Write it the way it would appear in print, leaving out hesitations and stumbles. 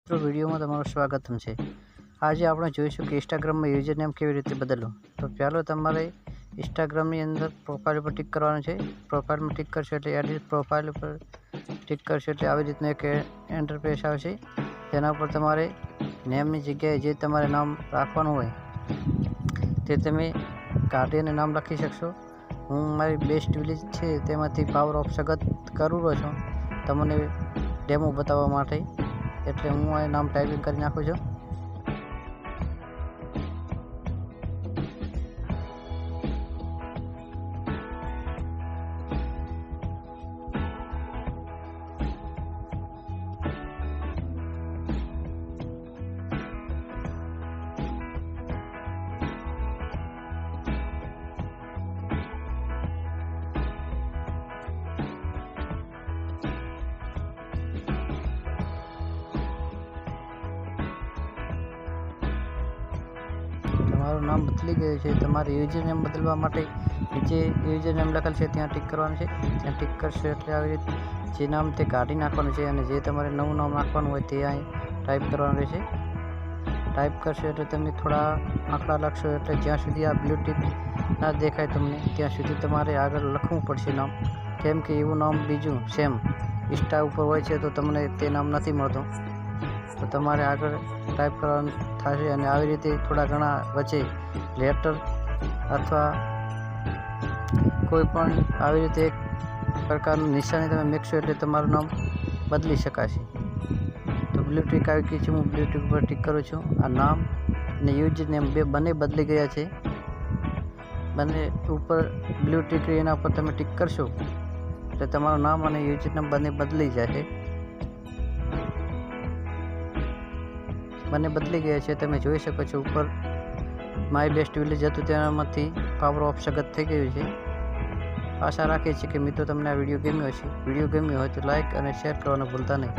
વિડીયોમાં તમારું સ્વાગતમ છે। આજે આપણે જોઈશું કે ઇન્સ્ટાગ્રામમાં યુઝર નેમ કેવી રીતે બદલવું। તો પહેલો તમારે ઇન્સ્ટાગ્રામની અંદર પ્રોફાઇલ પર ટિક કરવાનું છે। પ્રોફાઇલમાં ટિક કરશો એટલે એડિટ પ્રોફાઇલ પર ટિક કરશો એટલે આવી રીતનું એક ઇન્ટરફેસ આવશે। તેના ઉપર તમારે નેમની જગ્યાએ જે તમારે નામ રાખવાનું હોય તે તમે કાઢીને નામ લખી શકશો। હું મારી બેસ્ટ વિલેજ છે તેમાંથી પાવર ઓફ સગત કરું રહ્યો છું તમને ડેમો બતાવવા માટે, એટલે હું આ નામ ટાઈપિંગ કરી નાખું છું। તમારું નામ બદલી ગયું છે। તમારે યુઝર નેમ બદલવા માટે નીચે યુઝર નેમ લખેલ છે ત્યાં ટિક કરવાનું છે। ત્યાં ટિક કરશો એટલે આવી રીતે જે નામ તે કાઢી નાખવાનું છે અને જે તમારે નવું નામ નાખવાનું હોય તે અહીં ટાઈપ કરવાનું રહેશે। ટાઈપ કરશો એટલે તમે થોડા આંકડા લખશો એટલે જ્યાં સુધી આ બ્લુ ટિક ના દેખાય તમને ત્યાં સુધી તમારે આગળ લખવું પડશે નામ, કેમ કે એવું નામ બીજું સેમ ઇન્સ્ટા ઉપર હોય છે તો તમને તે નામ નથી મળતું, તો તમારે આગળ ટાઈપ કરવાનું થશે। અને આવી રીતે થોડા ઘણા વચ્ચે લેટર અથવા કોઈ પણ આવી રીતે એક પ્રકારનું નિશાની તમે મૂકશો એટલે તમારું નામ બદલી શકાશે। તો બ્લુ ટિક આવી ગઈ છે, હું બ્લુ ટિક ઉપર ટિક કરું છું। આ નામ અને યુઝર નેમ બંને બદલી ગયા છે। બંને ઉપર બ્લુ ટિક એના ઉપર તમે ટિક કરશો એટલે તમારું નામ અને યુઝર નેમ બંને બદલી જશે। બંને બદલી ગયા છે, તમે જોઈ શકો છો। ઉપર માય બેસ્ટ વિલેજ હતું તેનામાંથી પાવર ઓફ સગત થઈ ગયું છે। આશા રાખીએ છીએ કે મિત્રો તમને આ વિડીયો ગમ્યો હશે। વિડીયો ગમ્યો હોય તો લાઇક અને શેર કરવાનું ભૂલતા નહીં।